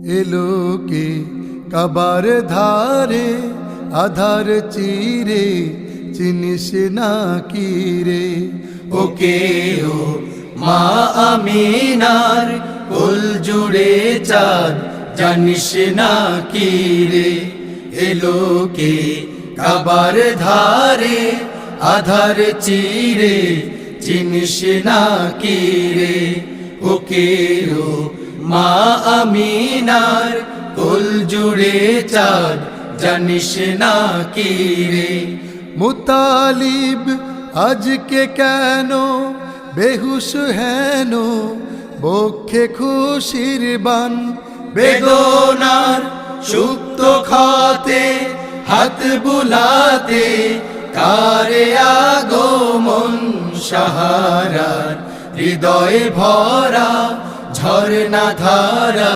এলো কে কাবার ধারে আধার চিরে চিনিস না কি রে। ওকে ও মা আমিনার কুল জুড়ে চাঁদ জানিস না কি রে। এলো কে কাবার ধারে আধার চিরে চিনিস না কি রে। ওকে ও মা আমিনার কুল জুড়ে চাঁদ জানিস না কি রে। মুতালিব আজকে কেন বেহুশ হেন বক্ষে খুশির বান বেদনার সুপ্ত খাতে হাত বুলাতে কারে আগমন সাহারার হৃদয়ে ভরা ঝরনা ধারা।